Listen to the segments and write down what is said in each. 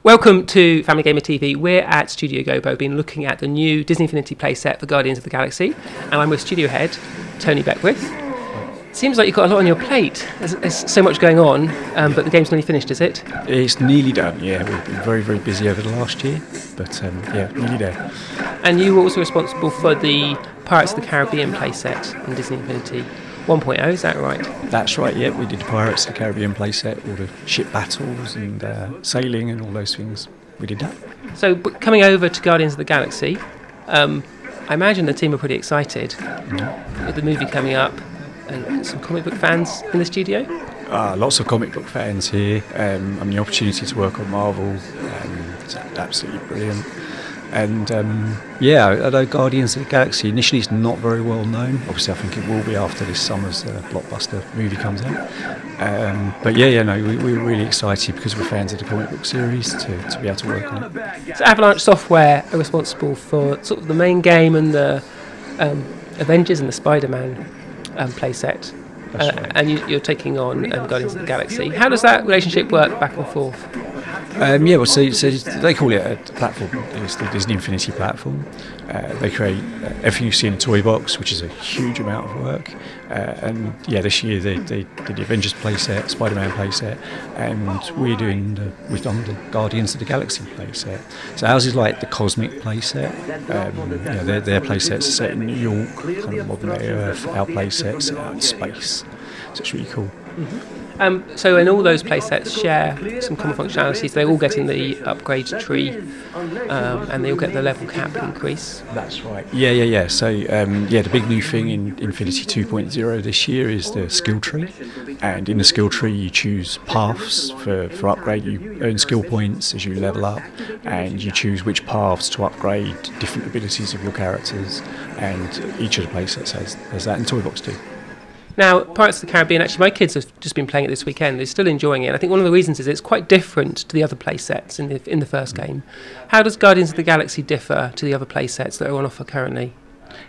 Welcome to Family Gamer TV. We're at Studio Gobo, been looking at the new Disney Infinity playset for Guardians of the Galaxy, and I'm with Studio Head Tony Beckwith. Seems like you've got a lot on your plate. There's so much going on, but the game's nearly finished, is it? It's nearly done, yeah. We've been very, very busy over the last year, but yeah, nearly there. And you were also responsible for the Pirates of the Caribbean playset in Disney Infinity 1.0, is that right? That's right, yeah. We did the Pirates of the Caribbean playset, all the ship battles and sailing and all those things. We did that. So, coming over to Guardians of the Galaxy, I imagine the team are pretty excited with the movie coming up. And some comic book fans in the studio? Lots of comic book fans here. The opportunity to work on Marvel, it's absolutely brilliant. And although Guardians of the Galaxy initially is not very well known, obviously I think it will be after this summer's blockbuster movie comes out. We're really excited because we're fans of the comic book series to be able to work on it. So Avalanche Software are responsible for sort of the main game and the Avengers and the Spider-Man playset, right. And you're taking on Guardians of the Galaxy. How does that relationship work back and forth? So they call it a platform. It's the Disney Infinity platform. They create everything you see in a toy box, which is a huge amount of work. This year they did the Avengers playset, Spider-Man playset, and we've done the Guardians of the Galaxy playset. So ours is like the cosmic playset. Their playsets are set in New York, kind of modern day Earth. Our playsets are out in space. So it's really cool. Mm-hmm. So in all those playsets share some common functionalities. They're all getting the upgrade tree, and they all get the level cap increase. That's right. Yeah. So the big new thing in Infinity 2.0 this year is the skill tree, and in the skill tree you choose paths for upgrade. You earn skill points as you level up, and you choose which paths to upgrade different abilities of your characters. And each of the playsets has that in Toy Box too. Now, Pirates of the Caribbean, actually, my kids have just been playing it this weekend. They're still enjoying it. I think one of the reasons is it's quite different to the other play sets in the first game. How does Guardians of the Galaxy differ to the other play sets that are on offer currently?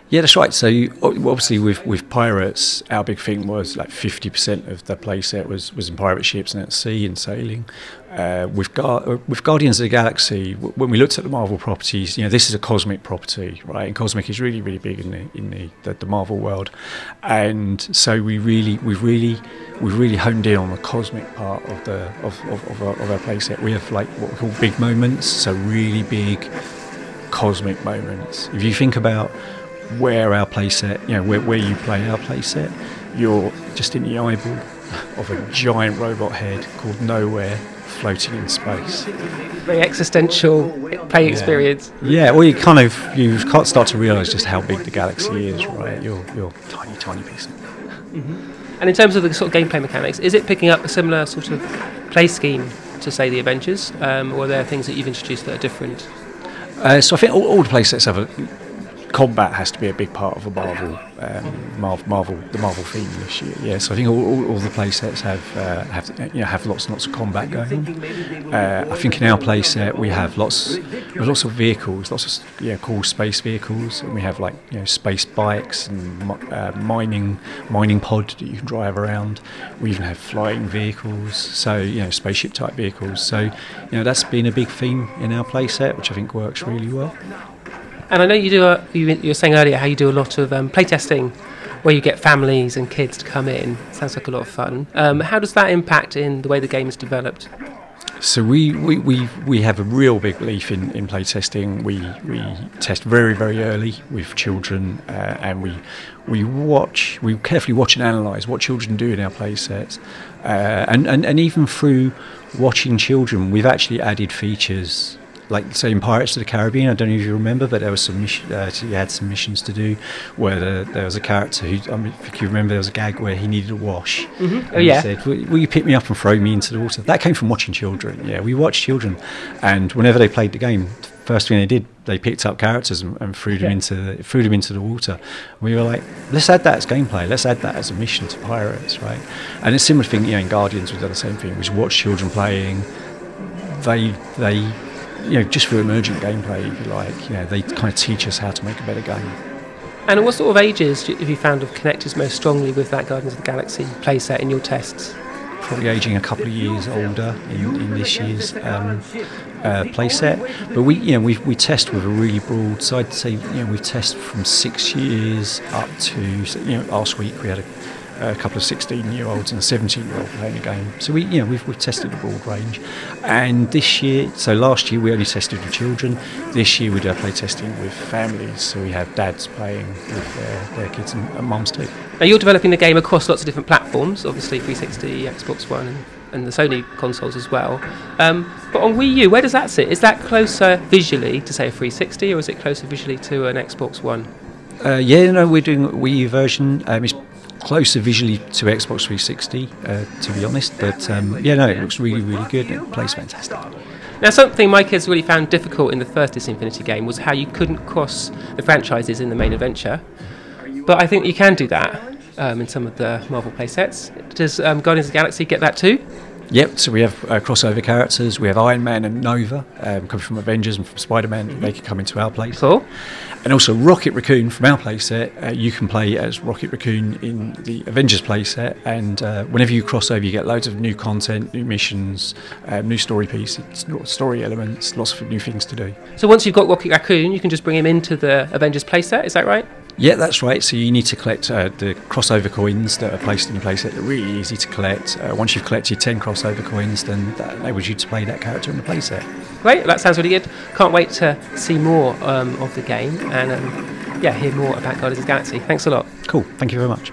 Yeah, that's right. So obviously with Pirates, our big thing was like 50% of the playset was in pirate ships and at sea and sailing. With Guardians of the Galaxy, when we looked at the Marvel properties, this is a cosmic property, right? And cosmic is really, really big in the Marvel world, and so we've really honed in on the cosmic part of our playset. We have like what we call big moments, so really big cosmic moments. If you think about where our playset, where you play our playset, you're just in the eyeball of a giant robot head called Nowhere floating in space. Very existential play experience. Yeah, well, you can't start to realise just how big the galaxy is, right? You're tiny piece. Mm-hmm. And in terms of the sort of gameplay mechanics, is it picking up a similar sort of play scheme to, say, the Avengers, or are there things that you've introduced that are different? So I think all the playsets have combat has to be a big part of the Marvel theme this year. Yeah, so I think all the playsets have lots and lots of combat going on. I think in our playset we have lots of vehicles, lots of cool space vehicles, and we have like space bikes and mining pod that you can drive around. We even have flying vehicles, so spaceship type vehicles. So that's been a big theme in our playset, which I think works really well. And I know you were saying earlier how you do a lot of playtesting where you get families and kids to come in. Sounds like a lot of fun. How does that impact in the way the game is developed? So we have a real big belief in playtesting. We test very, very early with children, and we carefully watch and analyse what children do in our playsets. And even through watching children, we've actually added features. Like, say, in Pirates of the Caribbean, I don't know if you remember, but there was some you had some missions to do where there was a character who, if you remember, there was a gag where he needed a wash. Mm-hmm. He said, will you pick me up and throw me into the water? That came from watching children. Yeah, we watched children, and whenever they played the game, the first thing they did, they picked up characters and threw them into the water. We were like, let's add that as gameplay. Let's add that as a mission to Pirates, right? And a similar thing, in Guardians, we've done the same thing. We watch children playing. They just through emergent gameplay, if you like, they kind of teach us how to make a better game. And what sort of ages have you found have connected most strongly with that Guardians of the Galaxy playset in your tests? probably aging a couple of years older in this year's playset. But we test with a really broad. So I'd say we test from 6 years up to last week we had a couple of 16-year-olds and a 17-year-old playing a game. So we've tested a broad range. And this year, so last year we only tested with children. This year we do play testing with families. So we have dads playing with their kids and mums too. Now you're developing the game across lots of different platforms, obviously 360, Xbox One, and the Sony consoles as well. But on Wii U, where does that sit? Is that closer visually to say a 360, or is it closer visually to an Xbox One? We're doing a Wii U version. It's closer visually to Xbox 360, to be honest. But it looks really, really good. It plays fantastic. Now, something my kids really found difficult in the first Disney Infinity game was how you couldn't cross the franchises in the main adventure. But I think you can do that in some of the Marvel playsets. Does Guardians of the Galaxy get that too? Yep, so we have crossover characters. We have Iron Man and Nova coming from Avengers and from Spider-Man. They can come into our place. Cool. And also Rocket Raccoon from our playset. You can play as Rocket Raccoon in the Avengers playset. And whenever you cross over, you get loads of new content, new missions, new story pieces, story elements, lots of new things to do. So once you've got Rocket Raccoon, you can just bring him into the Avengers playset, is that right? Yeah, that's right. So you need to collect the crossover coins that are placed in the playset. They're really easy to collect. Once you've collected 10 crossover coins, then that enables you to play that character in the playset. Great, that sounds really good. Can't wait to see more of the game and hear more about Guardians of the Galaxy. Thanks a lot. Cool, thank you very much.